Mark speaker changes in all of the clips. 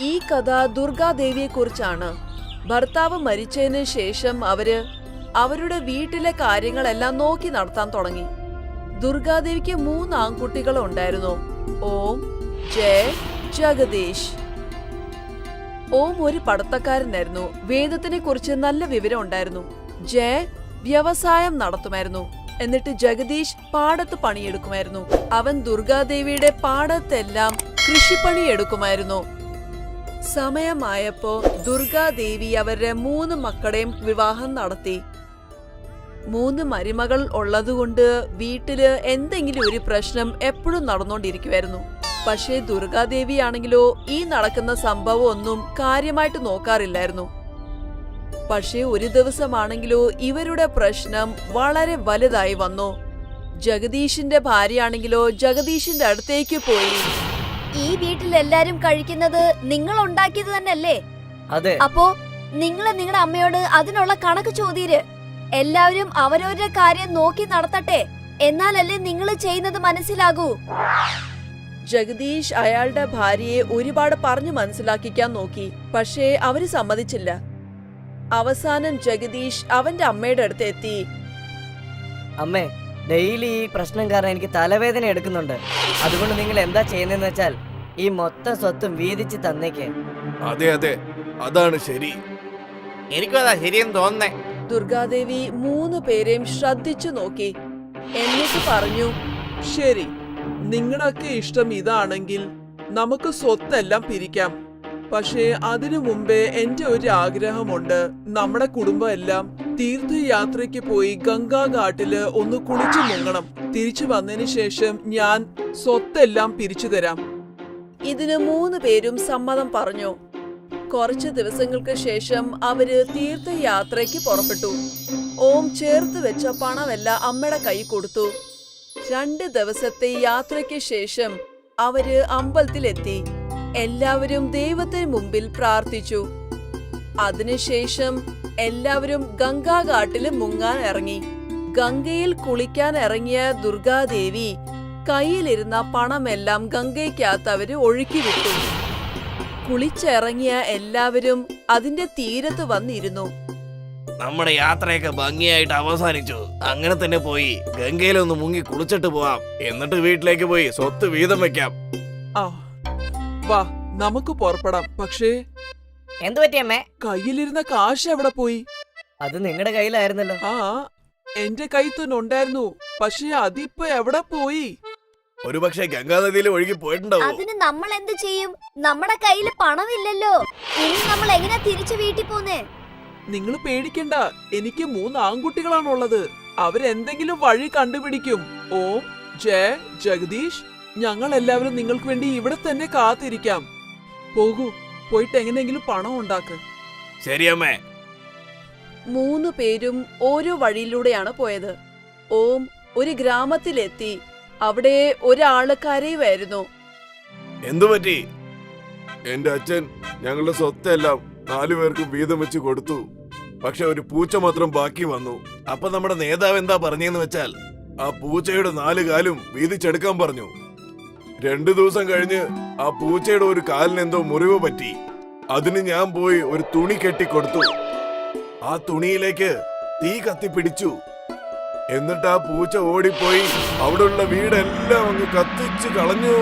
Speaker 1: ഈ കഥ ദുർഗാദേവിയെ കുറിച്ചാണ്. ഭർത്താവ് മരിച്ചതിന് ശേഷം അവരുടെ വീട്ടിലെ കാര്യങ്ങളെല്ലാം നോക്കി നടത്താൻ തുടങ്ങി. ദുർഗാദേവിക്ക് 3 ആൺകുട്ടികൾ ഉണ്ടായിരുന്നു: ഓം, ജയ്, ജഗദീഷ്. ഓം ഒരു പഠിത്തക്കാരനായിരുന്നു. വേദത്തിനെ കുറിച്ച് നല്ല വിവരം ഉണ്ടായിരുന്നു. ജയ് വ്യവസായം നടത്തുമായിരുന്നു. എന്നിട്ട് ജഗദീഷ് പാടത്ത് പണിയെടുക്കുമായിരുന്നു. അവൻ ദുർഗാദേവിയുടെ പാടത്തെല്ലാം കൃഷിപ്പണി എടുക്കുമായിരുന്നു. സമയമായപ്പോ ദുർഗാദേവി അവരുടെ 3 മക്കളെയും വിവാഹം നടത്തി. 3 മരുമകൾ ഉള്ളതുകൊണ്ട് വീട്ടില് എന്തെങ്കിലും ഒരു പ്രശ്നം എപ്പോഴും നടന്നുകൊണ്ടിരിക്കുമായിരുന്നു. പക്ഷേ ദുർഗാദേവി ആണെങ്കിലോ ഈ നടക്കുന്ന സംഭവം ഒന്നും കാര്യമായിട്ട് നോക്കാറില്ലായിരുന്നു. പക്ഷേ ഒരു ദിവസമാണെങ്കിലോ ഇവരുടെ പ്രശ്നം വളരെ വലുതായി വന്നു. ജഗദീഷിന്റെ ഭാര്യയാണെങ്കിലോ ജഗദീഷിന്റെ അടുത്തേക്ക് പോയി.
Speaker 2: ഈ വീട്ടിലെല്ലാരും കഴിക്കുന്നത് നിങ്ങൾ ഉണ്ടാക്കിയത് തന്നെയല്ലേ?
Speaker 3: അതെ.
Speaker 2: അപ്പോ നിങ്ങളുടെ അമ്മയോട് അതിനുള്ള കണക്ക് ചോദ്യര്. എല്ലാവരും അവരവരുടെ കാര്യം നോക്കി നടത്തട്ടെ, എന്നാലല്ലേ നിങ്ങൾ ചെയ്യുന്നത് മനസ്സിലാകൂ.
Speaker 1: ജഗദീഷ് അയാളുടെ ഭാര്യയെ ഒരുപാട് പറഞ്ഞു മനസ്സിലാക്കിക്കാൻ നോക്കി. പക്ഷേ അവര് സമ്മതിച്ചില്ല. അവസാനം ജഗദീഷ് അവന്റെ അമ്മയുടെ അടുത്ത് എത്തി.
Speaker 3: അമ്മേ, ഡെയിലി ഈ പ്രശ്നം കാരണം എനിക്ക് തലവേദന എടുക്കുന്നുണ്ട്. അതുകൊണ്ട് നിങ്ങൾ എന്താ ചെയ്യുന്നതെന്ന് വെച്ചാൽ ഈ മൊത്തം സ്വത്തും വീതിച്ച് തന്നേക്ക്.
Speaker 4: അതെ അതെ, അതാണ് ശരി.
Speaker 5: എനിക്കും അതാ ശരിയെന്ന് തോന്നുന്നേ.
Speaker 1: ദുർഗാദേവി 3 പേരെയും ശ്രദ്ധിച്ചു നോക്കി. എന്നിട്ട് പറഞ്ഞു,
Speaker 6: ശരി, നിങ്ങളൊക്കെ ഇഷ്ടം ഇതാണെങ്കിൽ നമുക്ക് സ്വത്തെല്ലാം പിരിക്കാം. പക്ഷേ അതിനു മുമ്പേ എന്റെ ഒരു ആഗ്രഹമുണ്ട്. നമ്മുടെ കുടുംബം എല്ലാം തീർത്ഥയാത്രയ്ക്ക് പോയി ഗംഗാ ഘാട്ടില് ഒന്ന് കുളിച്ചു മുങ്ങണം. തിരിച്ചു വന്നതിന് ശേഷം ഞാൻ സ്വത്തെല്ലാം പിരിച്ചു തരാം.
Speaker 1: ഇതിന് 3 പേരും സമ്മതം പറഞ്ഞു. കുറച്ച് ദിവസങ്ങൾക്ക് ശേഷം അവര് തീർത്ഥയാത്രയ്ക്ക് പുറപ്പെട്ടു. ഓം ചേർത്ത് വെച്ച പണമെല്ലാം അമ്മയുടെ കൈ കൊടുത്തു. 2 ദിവസത്തെ യാത്രയ്ക്ക് ശേഷം അവര് അമ്പലത്തിലെത്തി. എല്ലാവരും ദൈവത്തിന് മുമ്പിൽ പ്രാർത്ഥിച്ചു. അതിനുശേഷം എല്ലാവരും ഗംഗാഘാട്ടില് മുങ്ങാൻ ഇറങ്ങി. ഗംഗയിൽ കുളിക്കാൻ ഇറങ്ങിയ ദുർഗാദേവി കയ്യിലിരുന്ന പണമെല്ലാം ഗംഗയ്ക്കകത്ത് അവര് ഒഴുക്കി വിട്ടു. കുളിച്ചിറങ്ങിയ എല്ലാവരും അതിന്റെ തീരത്ത് വന്നിരുന്നു.
Speaker 5: നമ്മുടെ യാത്രയൊക്കെ ഭംഗിയായിട്ട് അവസാനിച്ചു. അങ്ങനെ തന്നെ പോയി ഗംഗയിലൊന്ന് മുങ്ങി കുളിച്ചിട്ട് പോവാം. എന്നിട്ട് വീട്ടിലേക്ക് പോയി സ്വത്ത് വീതം വെക്കാം.
Speaker 6: ആ വാ, നമുക്ക് പുറപ്പെടാം. പക്ഷേ
Speaker 3: എന്തു പറ്റിയമ്മേ?
Speaker 6: കയ്യിലിരുന്ന കാശ് എവിടെ പോയി?
Speaker 3: അത് നിങ്ങളുടെ കയ്യിലായിരുന്നല്ലോ.
Speaker 6: ആ, എന്റെ കയ്യിൽ തന്നെ ഉണ്ടായിരുന്നു. പക്ഷേ അതിപ്പോ എവിടെ പോയി?
Speaker 4: ഒരുപക്ഷെ ഗംഗാനദിയിൽ ഒഴുകി പോയിട്ടുണ്ടാവും.
Speaker 2: അതിന് നമ്മൾ എന്ത് ചെയ്യും? നമ്മുടെ കയ്യിൽ പണമില്ലല്ലോ. ഇനി നമ്മൾ എങ്ങനെ തിരിച്ചു വീട്ടിൽ പോന്നേ?
Speaker 6: നിങ്ങൾ പേടിക്കണ്ട, എനിക്ക് 3 ആൺകുട്ടികളാണുള്ളത്. അവരെന്തെങ്കിലും വഴി കണ്ടുപിടിക്കും. ഓം, ജയ്, ജഗദീഷ്, ഞങ്ങൾ എല്ലാവരും നിങ്ങൾക്ക് വേണ്ടി ഇവിടെ തന്നെ കാത്തിരിക്കാം. പോകൂ, പോയിട്ട് എങ്ങനെയെങ്കിലും പണം ഉണ്ടാക്ക്.
Speaker 4: ശരിയമ്മേ.
Speaker 1: 3 പേരും ഓരോ വഴിയിലൂടെയാണ് പോയത്. ഓം ഒരു ഗ്രാമത്തിലെത്തി. അവിടെ ഒരാള് കരയുമായിരുന്നു.
Speaker 4: എന്തുപറ്റി? എന്റെ അച്ഛൻ ഞങ്ങളുടെ സ്വത്തെല്ലാം 4 പേർക്കും വീതം വെച്ച് കൊടുത്തു. പക്ഷെ ഒരു പൂച്ച മാത്രം ബാക്കി വന്നു. അപ്പൊ നമ്മുടെ നേതാവ് എന്താ പറഞ്ഞെന്ന് വെച്ചാൽ ആ പൂച്ചയുടെ 4 കാലും വീതിച്ചെടുക്കാൻ പറഞ്ഞു. 2 ദിവസം കഴിഞ്ഞ് ആ പൂച്ചയുടെ ഒരു കാലിന് എന്തോ മുറിവ് പറ്റി. അതിന് ഞാൻ പോയി ഒരു തുണി കെട്ടിക്കൊടുത്തു. ആ തുണിയിലേക്ക് തീ കത്തിപ്പിടിച്ചു. എന്നിട്ട് ആ പൂച്ച ഓടിപ്പോയി അവിടെയുള്ള വീടെല്ലാം അങ്ങ് കത്തിച്ചു കളഞ്ഞു.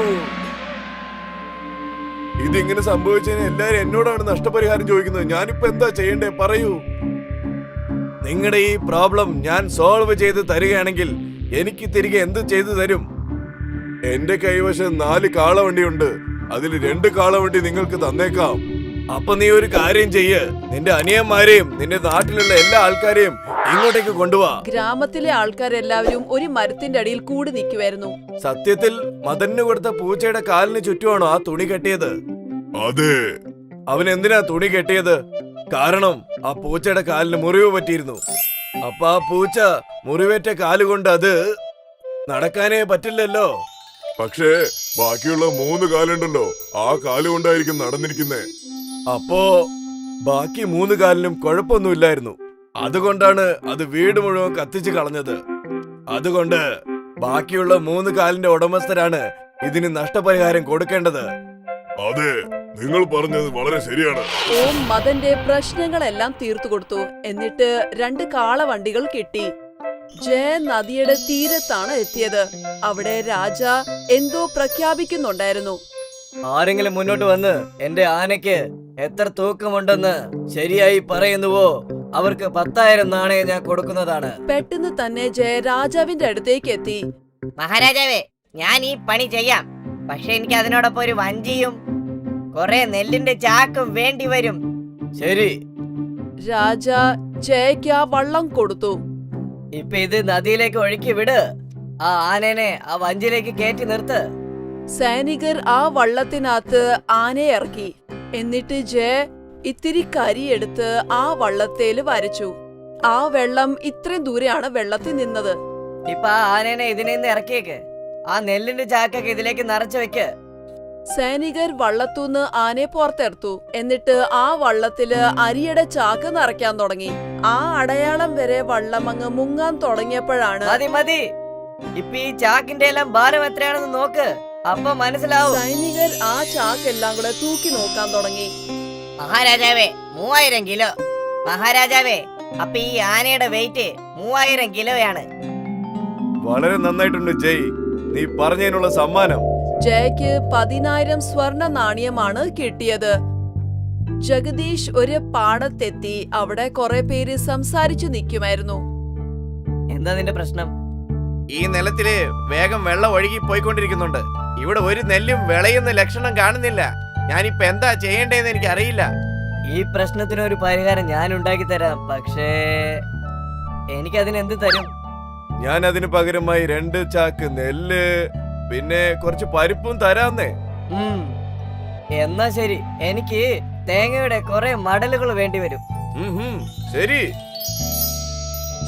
Speaker 4: ഇതിങ്ങനെ സംഭവിച്ചതിന് എല്ലാരും എന്നോടാണ് നഷ്ടപരിഹാരം ചോദിക്കുന്നത്. ഞാനിപ്പോ എന്താ ചെയ്യണ്ടേ പറയൂ. നിങ്ങളുടെ ഈ പ്രോബ്ലം ഞാൻ സോൾവ് ചെയ്ത് തരികയാണെങ്കിൽ എനിക്ക് തിരികെ എന്ത് ചെയ്തു തരും? എന്റെ കൈവശം 4 കാളവണ്ടിയുണ്ട്. അതിൽ 2 കാളവണ്ടി നിങ്ങൾക്ക് തന്നേക്കാം. അപ്പൊ നീ ഒരു കാര്യം ചെയ്യ്, നിന്റെ അനിയന്മാരെയും നിന്റെ നാട്ടിലുള്ള എല്ലാ ആൾക്കാരെയും ഇങ്ങോട്ടേക്ക് കൊണ്ടുപോവാ.
Speaker 1: ഗ്രാമത്തിലെ ആൾക്കാരെല്ലാവരും ഒരു മരത്തിന്റെ അടിയിൽ കൂടി നിൽക്കുമായിരുന്നു.
Speaker 4: സത്യത്തിൽ മദന് കൊടുത്ത പൂച്ചയുടെ കാലിന് ചുറ്റുമാണോ ആ തുണി കെട്ടിയത്? അതെ. അവൻ എന്തിനാ തുണി കെട്ടിയത്? കാരണം ആ പൂച്ചയുടെ കാലിന് മുറിവ് പറ്റിയിരുന്നു. അപ്പൊ ആ പൂച്ച മുറിവേറ്റ കാലുകൊണ്ട് അത് നടക്കാനേ പറ്റില്ലല്ലോ.
Speaker 7: പക്ഷേ ബാക്കിയുള്ള 3 കാലുണ്ടല്ലോ, ആ കാലുകൊണ്ടായിരിക്കും നടന്നിരിക്കുന്നേ.
Speaker 4: അപ്പോ ബാക്കി 3 കാലിനും കുഴപ്പമൊന്നുമില്ലായിരുന്നു. അതുകൊണ്ടാണ് അത് വീട് മുഴുവൻ കത്തിച്ചു കളഞ്ഞത്. അതുകൊണ്ട് ബാക്കിയുള്ള 3 കാലിന്റെ ഉടമസ്ഥരാണ് ഇതിന് നഷ്ടപരിഹാരം കൊടുക്കേണ്ടത്.
Speaker 7: അതെ, നിങ്ങൾ പറഞ്ഞത് വളരെ ശരിയാണ്.
Speaker 1: ഓം മദന്റെ പ്രശ്നങ്ങളെല്ലാം തീർത്തു കൊടുത്തു. എന്നിട്ട് 2 കാളവണ്ടികൾ കിട്ടി. ജയ നദിയുടെ തീരത്താണ് എത്തിയത്. അവിടെ രാജ എന്തോ പ്രഖ്യാപിക്കുന്നുണ്ടായിരുന്നു.
Speaker 3: ആരെങ്കിലും മുന്നോട്ട് വന്ന് എന്റെ ആനയ്ക്ക് എത്ര തൂക്കമുണ്ടെന്ന് ശരിയായി പറയുന്നുവോ അവർക്ക് 10,000 നാണയം ഞാൻ കൊടുക്കുന്നതാണ്.
Speaker 1: പെട്ടെന്ന് തന്നെ ജയ രാജാവിന്റെ അടുത്തേക്ക് എത്തി.
Speaker 8: മഹാരാജാവേ, ഞാൻ ഈ പണി ചെയ്യാം. പക്ഷെ എനിക്ക് അതിനോടൊപ്പം ഒരു വഞ്ചിയും കുറെ നെല്ലിന്റെ ചാക്കും വേണ്ടി വരും.
Speaker 3: ശരി,
Speaker 1: രാജ ജയയ്ക്ക് ആ വള്ളം കൊടുത്തു.
Speaker 3: ഇപ്പൊ ഇത് നദിയിലേക്ക് ഒഴുക്കി വിട്. ആ ആനേനെ ആ വഞ്ചിയിലേക്ക് കയറ്റി നിർത്ത്.
Speaker 1: സൈനികർ ആ വള്ളത്തിനകത്ത് ആനയെ ഇറക്കി. എന്നിട്ട് ജയ ഇത്തിരി കരിയെടുത്ത് ആ വള്ളത്തേല് വരച്ചു. ആ വെള്ളം ഇത്രയും ദൂരെയാണ് വെള്ളത്തിൽ നിന്നത്.
Speaker 3: ഇപ്പൊ ആ ആനേനെ ഇതിൽ നിന്ന് ഇറക്കിയേക്ക്. ആ നെല്ലിന്റെ ചാക്കൊക്കെ ഇതിലേക്ക് നിറച്ചു വെക്ക്.
Speaker 1: സൈനികർ വള്ളത്തൂന്ന് ആനയെ പുറത്തെടുത്തു. എന്നിട്ട് ആ വള്ളത്തില് അരിയുടെ ചാക്ക് നിറയ്ക്കാൻ തുടങ്ങി. ആ അടയാളം വരെ വള്ളം അങ്ങ് മുങ്ങാൻ തുടങ്ങിയപ്പോഴാണ്
Speaker 3: മതി മതി, ഇപ്പൊ ഈ ചാക്കിന്റെ എല്ലാം ഭാരം എത്രയാണെന്ന് നോക്ക്, അപ്പൊ മനസ്സിലാവും.
Speaker 1: സൈനികർ ആ ചാക്കെല്ലാം കൂടെ തൂക്കി നോക്കാൻ തുടങ്ങി.
Speaker 8: മഹാരാജാവേ, 3000 കിലോ. മഹാരാജാവേ, അപ്പൊ ഈ ആനയുടെ വെയിറ്റ് 3000 കിലോയാണ്.
Speaker 4: വളരെ നന്നായിട്ടുണ്ട് ജയ്, നീ പറഞ്ഞതിനുള്ള സമ്മാനം.
Speaker 1: ജയക്ക് 10,000 സ്വർണ നാണയമാണ് കിട്ടിയത്. ജഗദീഷ് ഒരു പാടത്തെത്തി. അവിടെ കുറെ പേര് സംസാരിച്ചു നിൽക്കുമായിരുന്നു.
Speaker 3: എന്താ നിന്റെ പ്രശ്നം?
Speaker 5: ഈ നിലത്തില് വേഗം വെള്ളം ഒഴുകി പോയിക്കൊണ്ടിരിക്കുന്നുണ്ട്. ഇവിടെ ഒരു നെല്ലും വിളയുന്ന ലക്ഷണം കാണുന്നില്ല. ഞാനിപ്പോ എന്താ ചെയ്യേണ്ടതെന്ന് എനിക്ക് അറിയില്ല.
Speaker 3: ഈ പ്രശ്നത്തിന് ഒരു പരിഹാരം ഞാൻ ഉണ്ടാക്കി തരാം. പക്ഷേ എനിക്കതിന് എന്ത് തരും?
Speaker 4: ഞാൻ അതിന് പകരമായി 2 ചാക്ക് നെല്ല് പിന്നെ കുറച്ച് പരിപ്പും തരാന്നേ.
Speaker 3: എന്നാ ശരി, എനിക്ക് തേങ്ങയുടെ കുറെ മടലുകൾ വേണ്ടി വരും.
Speaker 4: ശരി.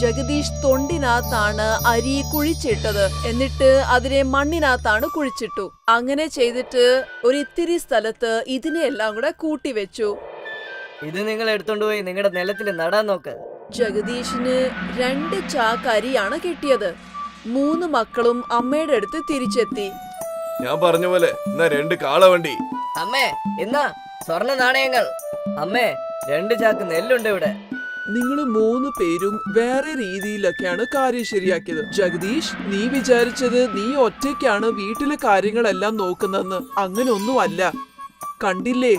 Speaker 1: ജഗദീഷ് തൊണ്ടിനകത്താണ് അരി കുഴിച്ചിട്ടത്. എന്നിട്ട് അതിനെ മണ്ണിനകത്താണ് കുഴിച്ചിട്ടു. അങ്ങനെ ചെയ്തിട്ട് ഒരു ഇത്തിരി സ്ഥലത്ത് ഇതിനെല്ലാം കൂടെ കൂട്ടിവെച്ചു.
Speaker 3: ഇത് നിങ്ങൾ എടുത്തോണ്ട് പോയി നിങ്ങളുടെ നിലത്തിൽ നടാൻ നോക്ക്.
Speaker 1: ജഗദീഷിന് 2 ചാക്ക് അരിയാണ് കിട്ടിയത്. 3 മക്കളും അമ്മയുടെ അടുത്ത് തിരിച്ചെത്തി.
Speaker 4: ഞാൻ പറഞ്ഞ പോലെ എന്നാ 2 കാളവണ്ടി.
Speaker 3: അമ്മേ, ഇന്നാ സ്വർണ്ണ നാണയങ്ങൾ. അമ്മേ, 2 ചാക്ക് നെല്ലുണ്ട് ഇവിടെ.
Speaker 6: നിങ്ങൾ 3 പേരും വേറെ രീതിയിലൊക്കെയാണ് കാര്യം ശരിയാക്കിയത്. ജഗദീഷ്, നീ വിചാരിച്ചത് നീ ഒറ്റയ്ക്കാണ് വീട്ടിലെ കാര്യങ്ങളെല്ലാം നോക്കുന്നതെന്ന്. അങ്ങനൊന്നുമല്ല. കണ്ടില്ലേ,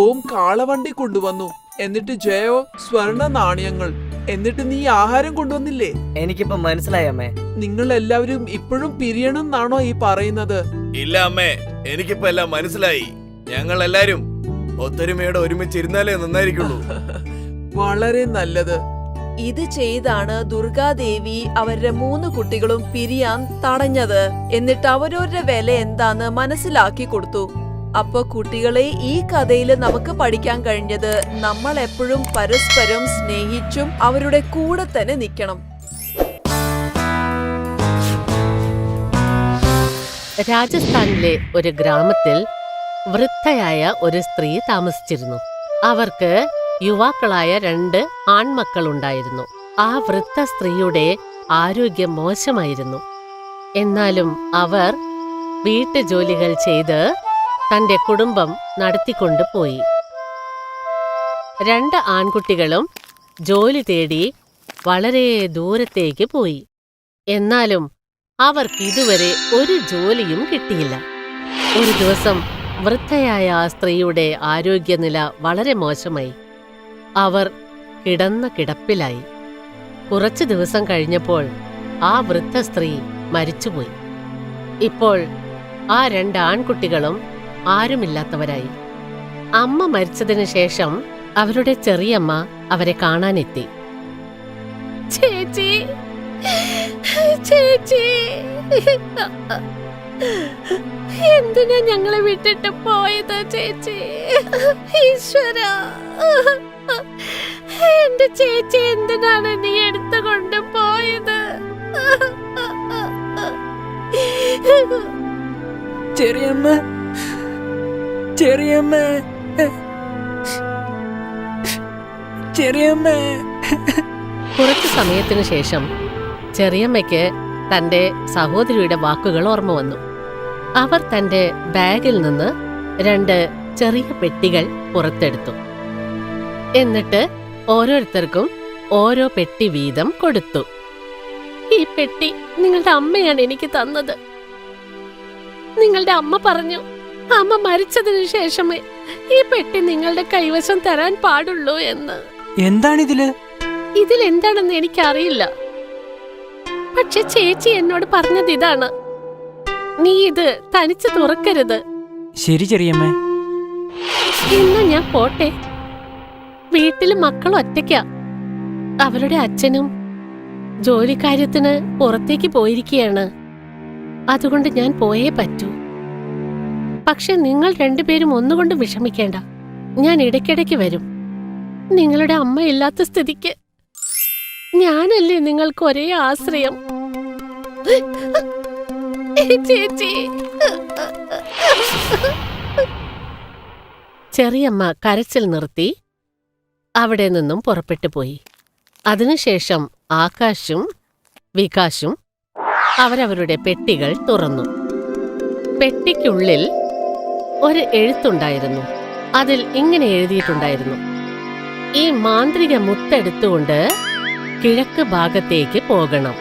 Speaker 6: ഓം കാളവണ്ടി കൊണ്ടുവന്നു. എന്നിട്ട് ജയോ സ്വർണ നാണയങ്ങൾ. എന്നിട്ട് നീ ആഹാരം കൊണ്ടുവന്നില്ലേ?
Speaker 3: എനിക്കിപ്പോ മനസ്സിലായി അമ്മേ.
Speaker 6: നിങ്ങൾ എല്ലാവരും ഇപ്പോഴും പിരിയണം എന്നാണോ ഈ പറയുന്നത്?
Speaker 5: ഇല്ല അമ്മേ, എനിക്കിപ്പോ എല്ലാം മനസ്സിലായി. ഞങ്ങൾ എല്ലാരും ഒത്തൊരുമയോടെ ഒരുമിച്ചിരുന്നാലേ നന്നായിരിക്കുള്ളൂ.
Speaker 6: വളരെ നല്ലത്.
Speaker 1: ഇത് ചെയ്താണ് ദുർഗാദേവി അവരുടെ 3 കുട്ടികളും പിരിയാൻ തടഞ്ഞത്. എന്നിട്ട് അവരവരുടെ വില എന്താന്ന് മനസ്സിലാക്കി കൊടുത്തു. അപ്പൊ കുട്ടികളെ, ഈ കഥയിൽ നമുക്ക് പഠിക്കാൻ കഴിഞ്ഞത് നമ്മൾ എപ്പോഴും പരസ്പരം സ്നേഹിച്ചും അവരുടെ കൂടെ തന്നെ നിൽക്കണം.
Speaker 9: രാജസ്ഥാനിലെ ഒരു ഗ്രാമത്തിൽ വൃദ്ധയായ ഒരു സ്ത്രീ താമസിച്ചിരുന്നു. അവർക്ക് യുവാക്കളായ 2 ആൺമക്കളുണ്ടായിരുന്നു. ആ വൃദ്ധ സ്ത്രീയുടെ ആരോഗ്യം മോശമായിരുന്നു. എന്നാലും അവർ വീട്ടുജോലികൾ ചെയ്ത് തന്റെ കുടുംബം നടത്തിക്കൊണ്ടുപോയി. 2 ആൺകുട്ടികളും ജോലി തേടി വളരെ ദൂരത്തേക്ക് പോയി. എന്നാലും അവർക്ക് ഇതുവരെ ഒരു ജോലിയും കിട്ടിയില്ല. ഒരു ദിവസം വൃദ്ധയായ ആ സ്ത്രീയുടെ ആരോഗ്യനില വളരെ മോശമായി. അവർ കിടന്ന കിടപ്പിലായി. കുറച്ചു ദിവസം കഴിഞ്ഞപ്പോൾ ആ വൃദ്ധ സ്ത്രീ മരിച്ചുപോയി. ഇപ്പോൾ ആ 2 ആൺകുട്ടികളും ആരുമില്ലാത്തവരായി. അമ്മ മരിച്ചതിനു ശേഷം അവരുടെ ചെറിയമ്മ അവരെ കാണാനെത്തി. ചേച്ചി, ചേച്ചി, എന്തിനാ ഞങ്ങളെ വിട്ടിട്ട് പോയത് ചേച്ചി? ഈശ്വര, എന്റെ ചേച്ചി എന്തിനാണ് നീ എടുത്തുകൊണ്ട് പോയത്?
Speaker 3: ചെറിയമ്മ, ചെറിയമ്മ, ചെറിയമ്മ.
Speaker 9: കുറച്ചു സമയത്തിനു ശേഷം ചെറിയമ്മയ്ക്ക് തന്റെ സഹോദരിയുടെ വാക്കുകൾ ഓർമ്മ വന്നു. അവർ തന്റെ ബാഗിൽ നിന്ന് 2 ചെറിയ പെട്ടികൾ പുറത്തെടുത്തു. എന്നിട്ട് ഓരോരുത്തർക്കും ഓരോ പെട്ടി വീതം കൊടുത്തു. ഈ പെട്ടി നിങ്ങളുടെ അമ്മയാണ് എനിക്ക് തന്നത്. നിങ്ങളുടെ അമ്മ പറഞ്ഞു, അമ്മ മരിച്ചതിനു ശേഷമേ ഈ പെട്ടി നിങ്ങളുടെ കൈവശം തരാൻ പാടുള്ളൂ എന്ന്.
Speaker 10: എന്താണിതില്?
Speaker 9: ഇതിലെന്താണെന്ന് എനിക്കറിയില്ല. പക്ഷെ ചേച്ചി എന്നോട് പറഞ്ഞത് ഇതാണ്, നീ ഇത് തനിച്ച് തുറക്കരുത്.
Speaker 10: ശരി ചെറിയമ്മേ.
Speaker 9: ഇന്ന് ഞാൻ പോട്ടെ. വീട്ടില് മക്കൾ ഒറ്റയ്ക്കാ. അവരുടെ അച്ഛനും ജോലിക്കാര്യത്തിന് പുറത്തേക്ക് പോയിരിക്കുകയാണ്. അതുകൊണ്ട് ഞാൻ പോയേ പറ്റൂ. പക്ഷെ നിങ്ങൾ രണ്ടുപേരും ഒന്നുകൊണ്ടും വിഷമിക്കേണ്ട. ഞാൻ ഇടയ്ക്കിടയ്ക്ക് വരും. നിങ്ങളുടെ അമ്മ ഇല്ലാത്ത സ്ഥിതിക്ക് ഞാനല്ലേ നിങ്ങൾക്ക് ഒരേ ആശ്രയം. ചേച്ചി. ചെറിയമ്മ കരച്ചിൽ നിർത്തി അവിടെ നിന്നും പുറപ്പെട്ടു പോയി. അതിനുശേഷം ആകാശും വികാശും അവരവരുടെ പെട്ടികൾ തുറന്നു. പെട്ടിക്കുള്ളിൽ ഒരു എഴുത്തുണ്ടായിരുന്നു. അതിൽ ഇങ്ങനെ എഴുതിയിട്ടുണ്ടായിരുന്നു: ഈ മാന്ത്രിക മുത്തെടുത്തുകൊണ്ട് കിഴക്ക് ഭാഗത്തേക്ക് പോകണം.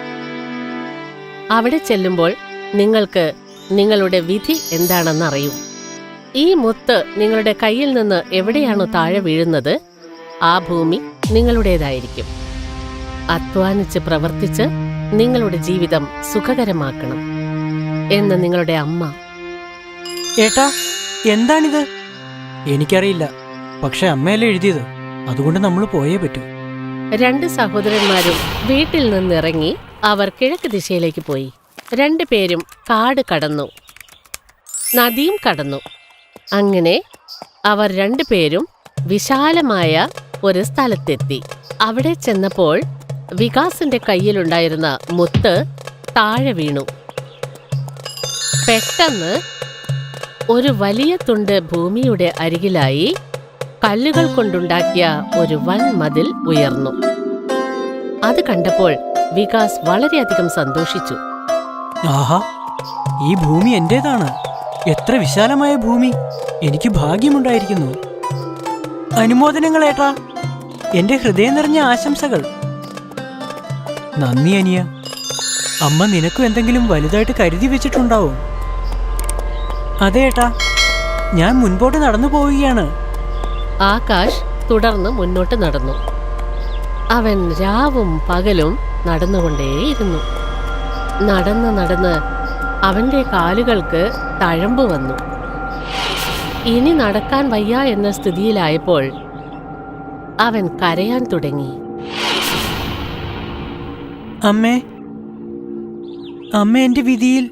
Speaker 9: അവിടെ ചെല്ലുമ്പോൾ നിങ്ങൾക്ക് നിങ്ങളുടെ വിധി എന്താണെന്നറിയും. ഈ മുത്ത് നിങ്ങളുടെ കയ്യിൽ നിന്ന് എവിടെയാണോ താഴെ വീഴുന്നത് ആ ഭൂമി നിങ്ങളുടേതായിരിക്കും. അധ്വാനിച്ച് പ്രവർത്തിച്ച് നിങ്ങളുടെ ജീവിതം സുഖകരമാക്കണം എന്ന് നിങ്ങളുടെ അമ്മ.
Speaker 10: ഏട്ടാ, എന്താണിത്? എനിക്കറിയില്ല. പക്ഷെ അമ്മയല്ലേ എഴുതിയത്, അതുകൊണ്ട് നമ്മൾ പോയേ പറ്റൂ.
Speaker 9: രണ്ട് സഹോദരന്മാരും വീട്ടിൽ നിന്നിറങ്ങി അവർ കിഴക്ക് ദിശയിലേക്ക് പോയി. രണ്ടുപേരും കാട് കടന്നു, നദിയും കടന്നു. അങ്ങനെ അവർ രണ്ടുപേരും വിശാലമായ ഒരു സ്ഥലത്തെത്തി. അവിടെ ചെന്നപ്പോൾ വികാസിന്റെ കയ്യിലുണ്ടായിരുന്ന മുത്ത് താഴെ വീണു. പെട്ടെന്ന് ഒരു വലിയ തുണ്ട് ഭൂമിയുടെ അരികിലായി കല്ലുകൾ കൊണ്ടുണ്ടാക്കിയ ഒരു വൻ മതിൽ ഉയർന്നു. അത് കണ്ടപ്പോൾ വികാസ് വളരെയധികം സന്തോഷിച്ചു.
Speaker 10: ആഹാ, ഈ ഭൂമി എന്റേതാണ്. എത്ര വിശാലമായ ഭൂമി! എനിക്ക് ഭാഗ്യമുണ്ടായിരിക്കുന്നു. അനുമോദനങ്ങൾ ഏട്ടാ. എന്റെ ഹൃദയം നിറഞ്ഞ ആശംസകൾ. നന്ദി അനിയ. അമ്മ നിനക്കും എന്തെങ്കിലും വലുതായിട്ട് കരുതി വെച്ചിട്ടുണ്ടാവും. അതെ ഏട്ടാ, ഞാൻ മുൻപോട്ട് നടന്നു പോവുകയാണ്.
Speaker 9: ആകാശ് തുടർന്ന് മുന്നോട്ട് നടന്നു. അവൻ രാവും പകലും നടന്നുകൊണ്ടേയിരുന്നു. നടന്ന് നടന്ന് അവന്റെ കാലുകൾക്ക് തഴമ്പ് വന്നു. ഇനി നടക്കാൻ വയ്യ എന്ന സ്ഥിതിയിലായപ്പോൾ അവൻ കരയാൻ തുടങ്ങി.
Speaker 10: അമ്മേ, അമ്മ എന്റെ വിധിയിൽ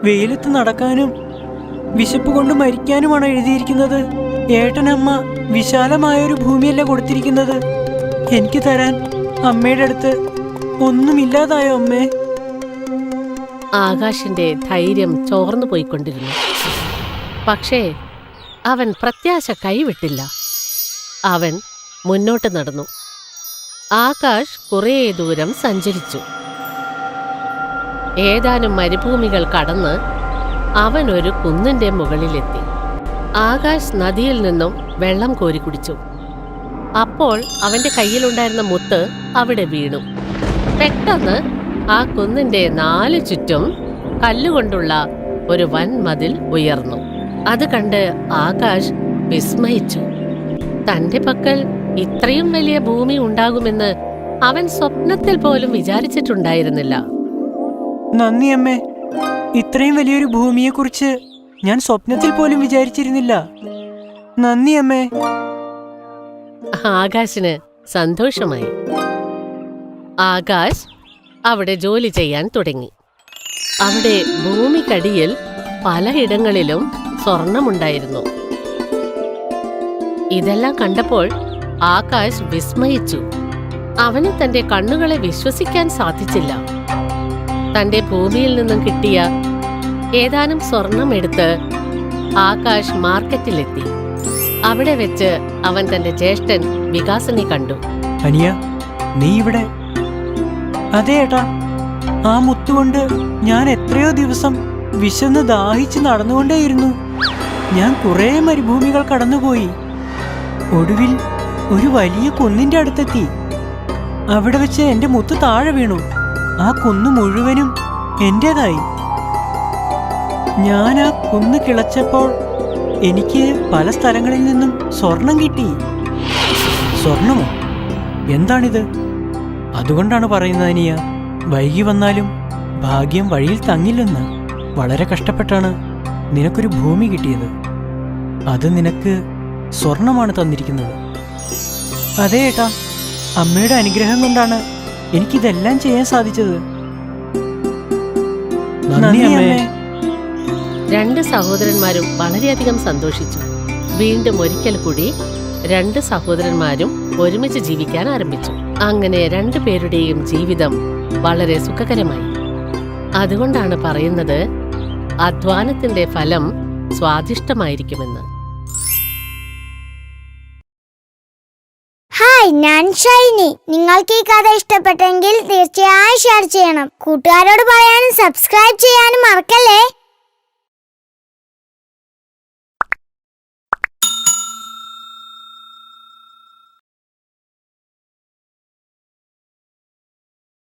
Speaker 10: വെയിലത്ത് നടക്കാനും വിശപ്പ് കൊണ്ട് മരിക്കാനുമാണ് എഴുതിയിരിക്കുന്നത്. ഏട്ടനമ്മ വിശാലമായൊരു ഭൂമിയല്ല കൊടുത്തിരിക്കുന്നത്. എനിക്ക് തരാൻ അമ്മയുടെ അടുത്ത് ഒന്നുമില്ലാതായോ അമ്മേ?
Speaker 9: ആകാശിന്റെ ധൈര്യം ചോർന്നു പോയിക്കൊണ്ടിരുന്നു. പക്ഷേ അവൻ പ്രത്യാശ കൈവിട്ടില്ല. അവൻ മുന്നോട്ട് നടന്നു. ആകാശ് കുറേ ദൂരം സഞ്ചരിച്ചു. ഏതാനും മരുഭൂമികൾ കടന്ന് അവൻ ഒരു കുന്നിന്റെ മുകളിലെത്തി. ആകാശ് നദിയിൽ നിന്നും വെള്ളം കോരി കുടിച്ചു. അപ്പോൾ അവന്റെ കയ്യിലുണ്ടായിരുന്ന മുത്ത് അവിടെ വീണു. പെട്ടെന്ന് ആ കുന്നിന്റെ 4 ചുറ്റും കല്ലുകൊണ്ടുള്ള ഒരു വൻ മതിൽ ഉയർന്നു. അത് കണ്ട് ആകാശ് വിസ്മയിച്ചു. തന്റെ പക്കൽ ഇത്രയും വലിയ ഭൂമി ഉണ്ടാകുമെന്ന് അവൻ സ്വപ്നത്തിൽ പോലും വിചാരിച്ചിട്ടുണ്ടായിരുന്നില്ല.
Speaker 10: നന്ദി അമ്മേ. ഇത്രയും വലിയൊരു ഭൂമിയെക്കുറിച്ച് ഞാൻ സ്വപ്നത്തിൽ പോലും വിചാരിച്ചിരുന്നില്ല. നന്ദി അമ്മേ.
Speaker 9: ആകാശിന് സന്തോഷമായി. ആകാശ് അവിടെ ജോലി ചെയ്യാൻ തുടങ്ങി. അവിടെ ഭൂമിക്കടിയിൽ പലയിടങ്ങളിലും സ്വർണമുണ്ടായിരുന്നു. ഇതെല്ലാം കണ്ടപ്പോൾ ആകാശ് വിസ്മയിച്ചു. അവന് തന്റെ കണ്ണുകളെ വിശ്വസിക്കാൻ സാധിച്ചില്ല. തന്റെ ഭൂമിയിൽ നിന്നും കിട്ടിയ ഏതാനും സ്വർണം എടുത്ത് ആകാശ് മാർക്കറ്റിലെത്തി. അവിടെ വെച്ച് അവൻ തന്റെ ജ്യേഷ്ഠൻ വികാസിനെ കണ്ടു.
Speaker 10: അനിയ, നീ ഇവിടെ? അതെ ഏട്ടാ, ആ മുത്തുകൊണ്ട് ഞാൻ എത്രയോ ദിവസം വിശന്ന് ദാഹിച്ച് നടന്നുകൊണ്ടേയിരുന്നു. ഞാൻ കുറേ മരുഭൂമികൾ കടന്നുപോയി. ഒടുവിൽ ഒരു വലിയ കുന്നിന്റെ അടുത്തെത്തി. അവിടെ വെച്ച് എന്റെ മുത്ത് താഴെ വീണു. ആ കുന്ന് മുഴുവനും എന്റേതായി. ഞാൻ ആ കുന്ന് കിളച്ചപ്പോൾ എനിക്ക് പല സ്ഥലങ്ങളിൽ നിന്നും സ്വർണം കിട്ടി. സ്വർണമോ? എന്താണിത്? അതുകൊണ്ടാണ് പറയുന്നത് അനിയ, വൈകി വന്നാലും ഭാഗ്യം വഴിയിൽ തങ്ങില്ലെന്ന്. വളരെ കഷ്ടപ്പെട്ടാണ് നിനക്കൊരു ഭൂമി കിട്ടിയത്. അത് നിനക്ക് സ്വർണമാണ് തന്നിരിക്കുന്നത്. അതെ ഏട്ടാ, അമ്മയുടെ അനുഗ്രഹം കൊണ്ടാണ് എനിക്കിതെല്ലാം ചെയ്യാൻ സാധിച്ചത്. നന്ദി അമ്മേ.
Speaker 9: രണ്ട് സഹോദരന്മാരും വളരെയധികം സന്തോഷിച്ചു. വീണ്ടും ഒരിക്കൽ കൂടി രണ്ട് സഹോദരന്മാരും ഒരുമിച്ച് ജീവിക്കാൻ ആരംഭിച്ചു. അങ്ങനെ രണ്ടുപേരുടെയും ജീവിതം വളരെ സുഖകരമായി. അതുകൊണ്ടാണ് പറയുന്നത്, അധ്വാനത്തിന്റെ ഫലം സ്വാദിഷ്ടമായിരിക്കുമെന്ന്.
Speaker 11: ഹായ്, ഞാൻ ഷൈനി. നിങ്ങൾക്ക് ഈ കഥ ഇഷ്ടപ്പെട്ടെങ്കിൽ തീർച്ചയായും ഷെയർ ചെയ്യണം. കൂട്ടുകാരോട് പറയാനും സബ്സ്ക്രൈബ് ചെയ്യാനും മറക്കല്ലേ.